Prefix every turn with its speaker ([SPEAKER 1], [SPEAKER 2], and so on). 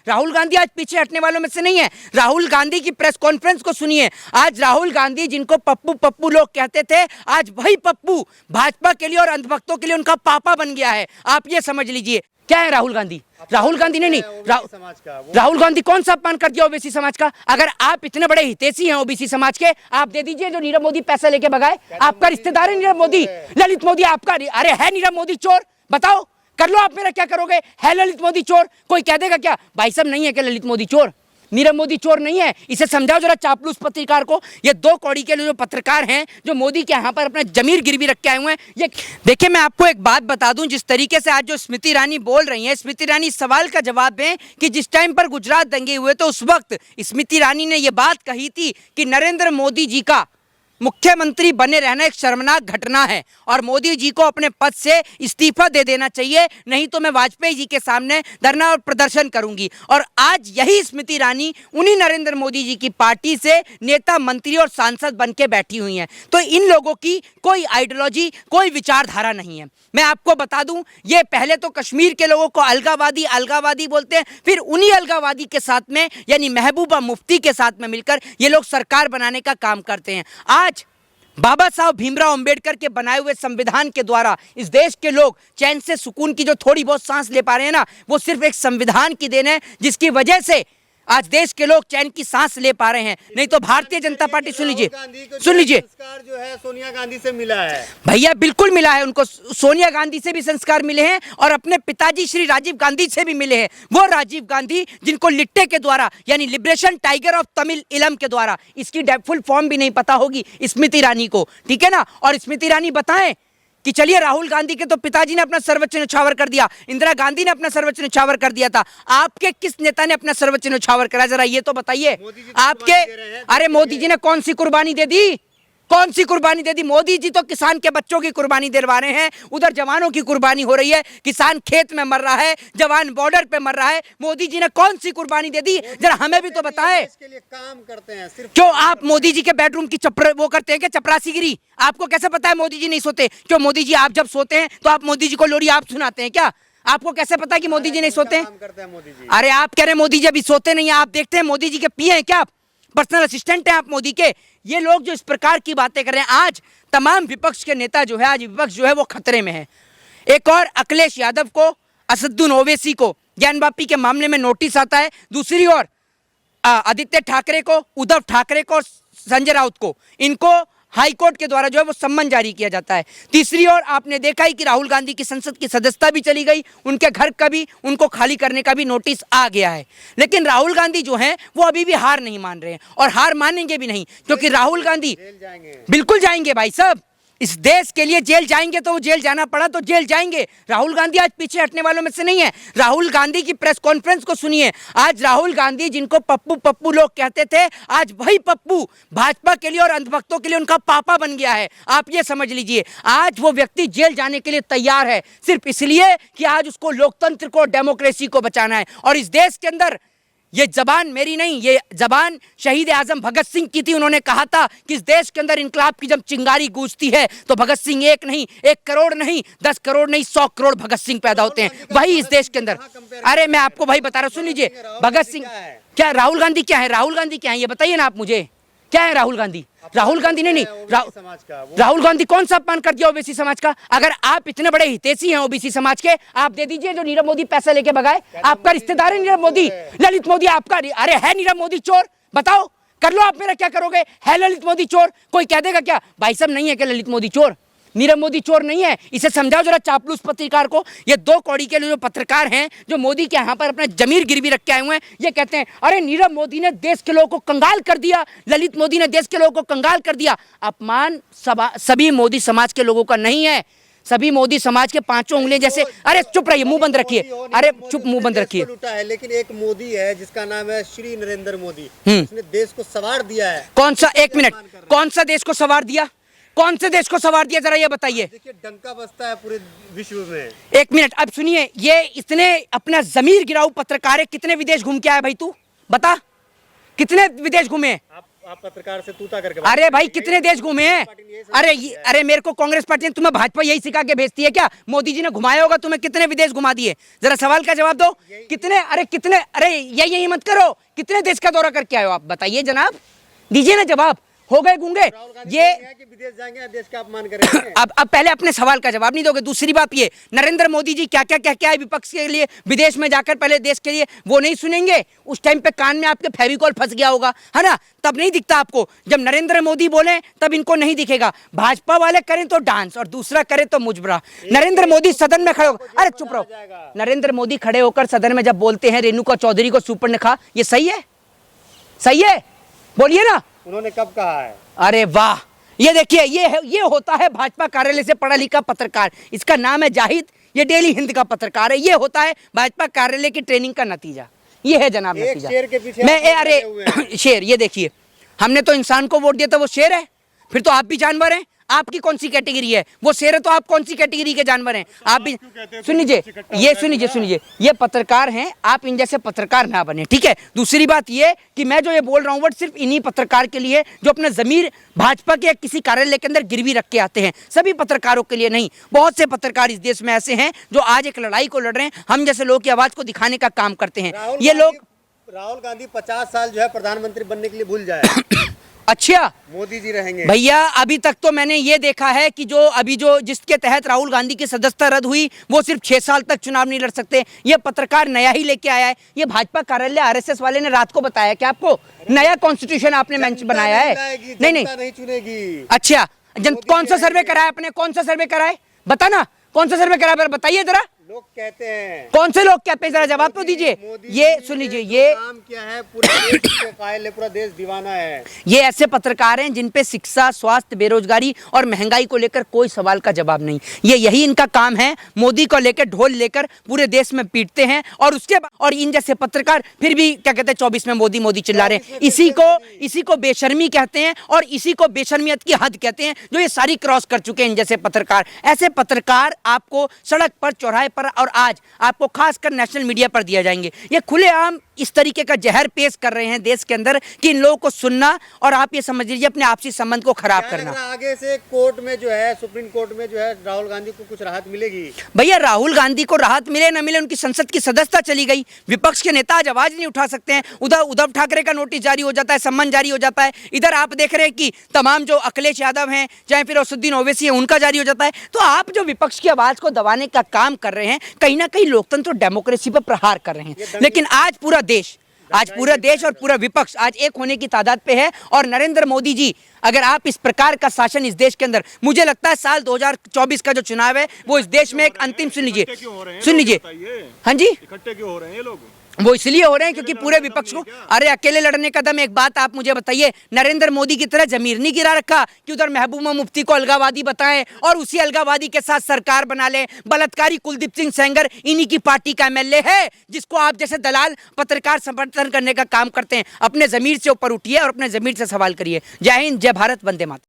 [SPEAKER 1] राहुल गांधी आज पीछे हटने वालों में से नहीं है। राहुल गांधी की प्रेस कॉन्फ्रेंस को सुनिए। आज राहुल गांधी जिनको पप्पू पप्पू लोग कहते थे, आज वही पप्पू भाजपा के लिए और अंधभक्तों के लिए उनका पापा बन गया है। आप ये समझ लीजिए। क्या है राहुल गांधी? राहुल गांधी ने नहीं, राहुल गांधी कौन सा अपमान कर दिया ओबीसी समाज का? अगर आप इतने बड़े हितैषी हैं ओबीसी समाज के, आप दे दीजिए जो नीरव मोदी पैसा लेके भगाए। आपका रिश्तेदार है नीरव मोदी, ललित मोदी आपका। अरे है नीरव मोदी चोर? बताओ, कर लो आप, मेरा क्या करोगे? है ललित मोदी चोर? कोई कह देगा क्या भाई साहब नहीं है क्या ललित मोदी चोर? नीरव मोदी चोर नहीं है। इसे समझाओ जरा चापलूस पत्रकार को। ये दो कौड़ी के जो पत्रकार हैं जो मोदी के यहाँ पर अपना जमीर गिरवी रख के आए हुए हैं। ये देखिए, मैं आपको एक बात बता दूं, जिस तरीके से आज जो स्मृति ईरानी बोल रही हैं, स्मृति ईरानी सवाल का जवाब दें कि जिस टाइम पर गुजरात दंगे हुए तो उस वक्त स्मृति ईरानी ने यह बात कही थी कि नरेंद्र मोदी जी का मुख्यमंत्री बने रहना एक शर्मनाक घटना है और मोदी जी को अपने पद से इस्तीफा दे देना चाहिए, नहीं तो मैं वाजपेयी जी के सामने धरना और प्रदर्शन करूंगी। और आज यही स्मृति ईरानी उन्हीं नरेंद्र मोदी जी की पार्टी से नेता, मंत्री और सांसद बन के बैठी हुई हैं। तो इन लोगों की कोई आइडियोलॉजी, कोई विचारधारा नहीं है। मैं आपको बता दूं, ये पहले तो कश्मीर के लोगों को अलगावादी बोलते हैं, फिर उन्हीं अलगावादी के साथ में यानी महबूबा मुफ्ती के साथ में मिलकर ये लोग सरकार बनाने का काम करते हैं। आज बाबा साहब भीमराव अंबेडकर के बनाए हुए संविधान के द्वारा इस देश के लोग चैन से सुकून की जो थोड़ी बहुत सांस ले पा रहे हैं ना, वो सिर्फ एक संविधान की देन है, जिसकी वजह से आज देश के लोग चैन की सांस ले पा रहे हैं। नहीं तो भारतीय जनता पार्टी, सुन लीजिए
[SPEAKER 2] संस्कार जो है सोनिया गांधी से मिला है
[SPEAKER 1] भैया, बिल्कुल मिला है उनको। सोनिया गांधी से भी संस्कार मिले हैं और अपने पिताजी श्री राजीव गांधी से भी मिले हैं। वो राजीव गांधी जिनको लिट्टे के द्वारा यानी लिबरेशन टाइगर ऑफ तमिल इलम के द्वारा, इसकी फुल फॉर्म भी नहीं पता होगी स्मृति ईरानी को, ठीक है ना। और स्मृति ईरानी बताएं कि चलिए राहुल गांधी के तो पिताजी ने अपना सर्वोच्च न्यौछावर कर दिया, इंदिरा गांधी ने अपना सर्वोच्च न्यौछावर कर दिया था, आपके किस नेता ने अपना सर्वोच्च न्यौछावर करा? जरा ये तो बताइए। आपके, अरे मोदी जी ने कौन सी कुर्बानी दे दी? कौन सी कुर्बानी दे दी? मोदी जी तो किसान के बच्चों की कुर्बानी दिलवा रहे हैं, उधर जवानों की कुर्बानी हो रही है, किसान खेत में मर रहा है, जवान बॉर्डर पे मर रहा है। मोदी जी ने कौन सी कुर्बानी दे दी? जरा हमें भी तो बताएं।
[SPEAKER 2] इसके लिए काम करते हैं सिर्फ।
[SPEAKER 1] क्यों आप मोदी जी के बेडरूम की वो करते हैं क्या, चपरासीगिरी? आपको कैसे पता है मोदी जी नहीं सोते? क्यों मोदी जी आप जब सोते हैं तो आप मोदी जी को लोरी आप सुनाते हैं क्या? आपको कैसे पता है कि मोदी जी नहीं सोते? अरे आप कह रहे हैं मोदी जी अभी सोते नहीं है, आप देखते हैं मोदी जी के पिए हैं क्या? पर्सनल असिस्टेंट हैं आप मोदी के? ये लोग जो इस प्रकार की बातें कर रहे हैं, आज तमाम विपक्ष के नेता जो है, आज विपक्ष जो है वो खतरे में है। एक और अखिलेश यादव को, असदुद्दीन ओवैसी को ज्ञान वापी के मामले में नोटिस आता है। दूसरी ओर आदित्य ठाकरे को, उद्धव ठाकरे को और संजय राउत को, इनको हाईकोर्ट के द्वारा जो है वो सम्मन जारी किया जाता है। तीसरी ओर आपने देखा ही कि राहुल गांधी की संसद की सदस्यता भी चली गई, उनके घर का भी, उनको खाली करने का भी नोटिस आ गया है। लेकिन राहुल गांधी जो हैं वो अभी भी हार नहीं मान रहे हैं और हार मानेंगे भी नहीं, क्योंकि राहुल गांधी बिल्कुल जाएंगे भाई साहब। इस देश के लिए जेल जाएंगे तो जेल जाना पड़ा तो जेल जाएंगे। राहुल गांधी आज पीछे हटने वालों में से नहीं है। राहुल गांधी की प्रेस कॉन्फ्रेंस को सुनिए। आज राहुल गांधी जिनको पप्पू पप्पू लोग कहते थे, आज वही पप्पू भाजपा के लिए और अंधभक्तों के लिए उनका पापा बन गया है। आप ये समझ लीजिए। आज वो व्यक्ति जेल जाने के लिए तैयार है, सिर्फ इसलिए कि आज उसको लोकतंत्र को, डेमोक्रेसी को बचाना है। और इस देश के अंदर ये जबान मेरी नहीं, ये जबान शहीद आजम भगत सिंह की थी। उन्होंने कहा था कि इस देश के अंदर इंकलाब की जब चिंगारी गूंजती है तो भगत सिंह एक नहीं, 1 करोड़ नहीं, 10 करोड़ नहीं, 100 करोड़ भगत सिंह पैदा होते हैं वही इस देश के अंदर। अरे मैं आपको भाई बता रहा हूं, सुन लीजिए। भगत सिंह क्या, राहुल गांधी क्या है? राहुल गांधी क्या है ये बताइए ना आप मुझे। क्या है राहुल गांधी? राहुल गांधी ने नहीं, राहुल गांधी कौन सा अपमान कर दिया ओबीसी समाज का? अगर आप इतने बड़े हितैषी हैं ओबीसी समाज के, आप दे दीजिए जो नीरव मोदी पैसा लेके भगाए। आपका रिश्तेदार है नीरव मोदी, ललित मोदी आपका। अरे है नीरव मोदी चोर? बताओ, कर लो आप, मेरा क्या करोगे? है ललित मोदी चोर? कोई कह देगा क्या भाई साहब नहीं है क्या ललित मोदी चोर? नीरव मोदी चोर नहीं है। इसे समझाओ जरा चापलूस पत्रकार को। ये दो कौड़ी के जो पत्रकार हैं जो मोदी के यहाँ पर अपना जमीर गिरवी रख के आए हुए हैं, ये कहते हैं अरे नीरव मोदी ने देश के लोगों को कंगाल कर दिया, ललित मोदी ने देश के लोगों को कंगाल कर दिया। अपमान सभी मोदी समाज के लोगों का नहीं है, सभी मोदी समाज के पांचों उंगलियां जैसे। अरे चुप रहिए, मुंह बंद रखिए। अरे चुप, मुंह बंद रखिए।
[SPEAKER 2] लेकिन एक मोदी है जिसका नाम है श्री नरेंद्र मोदी, उसने देश को संवार दिया है।
[SPEAKER 1] कौन सा? एक मिनट, कौन सा देश को संवार दिया? कौन से देश को संवार दिया, जरा ये बताइए।
[SPEAKER 2] देखिए डंका बजता है पूरे विश्व में।
[SPEAKER 1] एक मिनट, अब सुनिए। ये इतने अपना जमीर गिराऊ पत्रकार है, कितने विदेश घूम के आया भाई? तू बता, कितने विदेश घूमे?
[SPEAKER 2] आप पत्रकार से तूता करके
[SPEAKER 1] अरे भाई कितने देश घूमे हैं? अरे मेरे को कांग्रेस पार्टी ने, तुम्हें भाजपा यही सिखा के भेजती है क्या? मोदी जी ने घुमाया होगा तुम्हें, कितने विदेश घुमा दिए? जरा सवाल का जवाब दो। कितने अरे यही मत करो, कितने देश का दौरा करके आए हो आप? बताइए जनाब, दीजिए ना जवाब। हो गए गूंगे ये?
[SPEAKER 2] कि विदेश जाएंगे देश का अपमान करेंगे।
[SPEAKER 1] अब पहले अपने सवाल का जवाब नहीं दोगे। दूसरी बात ये, नरेंद्र मोदी जी क्या क्या कह के आए विपक्ष के लिए, विदेश में जाकर पहले देश के लिए, वो नहीं सुनेंगे? उस टाइम पे कान में आपके फेविकॉल फंस गया होगा, है ना? तब नहीं दिखता आपको। जब नरेंद्र मोदी बोले तब इनको नहीं दिखेगा। भाजपा वाले करें तो डांस और दूसरा करें तो मुजबरा। नरेंद्र मोदी सदन में खड़े होकर, अरे चुप रहो, नरेंद्र मोदी खड़े होकर सदन में जब बोलते हैं रेणुका चौधरी को सुपर ने कहा, ये सही है? सही है? बोलिए ना।
[SPEAKER 2] उन्होंने कब कहा है?
[SPEAKER 1] अरे वाह, ये देखिए, ये होता है भाजपा कार्यालय से पढ़ा लिखा पत्रकार। इसका नाम है जाहिद, ये डेली हिंद का पत्रकार है। ये होता है भाजपा कार्यालय की ट्रेनिंग का नतीजा। ये है जनाब नतीजा।
[SPEAKER 2] शेर के पीछे
[SPEAKER 1] अरे शेर, ये देखिए, हमने तो इंसान को वोट दिया था, वो शेर है? फिर तो आप भी जानवर हैं। आपकी कौन सी कैटेगरी है? वो शेर है तो आप कौन सी कैटेगरी के जानवर हैं? आप भी सुन लीजिए, ये पत्रकार हैं, आप इन जैसे पत्रकार ना बने, ठीक है? दूसरी बात ये कि मैं जो ये बोल रहा हूँ वो सिर्फ इन्हीं पत्रकार के लिए जो अपना जमीर भाजपा के किसी कार्यालय के अंदर गिरवी रख के आते हैं, सभी पत्रकारों के लिए नहीं। बहुत से पत्रकार इस देश में ऐसे हैं जो आज एक लड़ाई को लड़ रहे हैं, हम जैसे लोगों की आवाज को दिखाने का काम करते हैं। ये लोग,
[SPEAKER 2] राहुल गांधी 50 साल जो है प्रधानमंत्री बनने के लिए भूल जाए।
[SPEAKER 1] अच्छा,
[SPEAKER 2] मोदी जी रहेंगे
[SPEAKER 1] भैया। अभी तक तो मैंने ये देखा है कि जो जिसके तहत राहुल गांधी की सदस्यता रद्द हुई, वो सिर्फ 6 साल तक चुनाव नहीं लड़ सकते। ये पत्रकार नया ही लेके आया है। ये भाजपा कार्यालय आरएसएस वाले ने रात को बताया कि आपको नया कॉन्स्टिट्यूशन आपने मंच बनाया है। नहीं
[SPEAKER 2] चुनेगी।
[SPEAKER 1] अच्छा, कौन सा सर्वे कराया आपने? कौन सा सर्वे कराया? बताना, कौन सा सर्वे कराया? बताइए जरा।
[SPEAKER 2] लोग कहते हैं।
[SPEAKER 1] कौन से लोग कहते हैं? जरा जवाब तो दीजिए। ये सुन लीजिए, ये
[SPEAKER 2] काम किया है, पूरा देश इसके कायल है, पूरा देश दीवाना है।
[SPEAKER 1] ये ऐसे पत्रकार हैं जिन पे शिक्षा, स्वास्थ्य, बेरोजगारी और महंगाई को लेकर कोई सवाल का जवाब नहीं। ये यही इनका काम है। मोदी को लेकर ढोल लेकर पूरे देश में पीटते हैं और और इन जैसे पत्रकार फिर भी क्या कहते हैं, 24 में मोदी मोदी चिल्ला रहे हैं। इसी को बेशर्मी कहते हैं और इसी को बेशर्मियत की हद कहते हैं, जो ये सारी क्रॉस कर चुके हैं इन जैसे पत्रकार। ऐसे पत्रकार आपको सड़क पर, चौराहे पर और आज आपको खासकर नेशनल मीडिया पर दिया जाएंगे। ये खुलेआम इस तरीके का जहर पेश कर रहे हैं देश के अंदर कि इन लोगों को सुनना और आप ये समझ लीजिए अपने आपसी संबंध को खराब करना।
[SPEAKER 2] आगे से कोर्ट में जो है, सुप्रीम कोर्ट में जो है, राहुल गांधी को कुछ राहत मिलेगी?
[SPEAKER 1] भैया, राहुल गांधी को राहत मिले ना मिले, उनकी संसद की सदस्यता चली गई। विपक्ष के नेता आज आवाज नहीं उठा सकते हैं। उधर उद्धव ठाकरे का नोटिस जारी हो जाता है, सम्मन जारी हो जाता है। इधर आप देख रहे हैं कि तमाम जो अखिलेश यादव हैं, चाहे फिर असदुद्दीन ओवैसी है, उनका जारी हो जाता है। तो आप जो विपक्ष की आवाज को दबाने का काम कर रहे हैं, कहीं ना कहीं लोकतंत्र और डेमोक्रेसी पर प्रहार कर रहे हैं। लेकिन आज पूरा देश और पूरा विपक्ष आज एक होने की तादाद पे है। और नरेंद्र मोदी जी, अगर आप इस प्रकार का शासन इस देश के अंदर, मुझे लगता है साल 2024 का जो चुनाव है वो इस देश में एक अंतिम, सुन लीजिए, हाँ जी,
[SPEAKER 2] इकट्ठे क्यों हो रहे हैं ये लोग?
[SPEAKER 1] वो इसलिए हो रहे हैं क्योंकि पूरे विपक्ष को, अरे अकेले लड़ने का दम। एक बात आप मुझे बताइए, नरेंद्र मोदी की तरह जमीर नहीं गिरा रखा कि उधर महबूबा मुफ्ती को अलगावादी बताएं और उसी अलगावादी के साथ सरकार बना ले। बलात्कारी कुलदीप सिंह सेंगर इन्हीं की पार्टी का एमएलए है, जिसको आप जैसे दलाल पत्रकार समर्थन करने का काम करते हैं। अपने जमीर से ऊपर उठिए और अपने जमीर से सवाल करिए। जय हिंद, जय भारत, वंदे मातरम।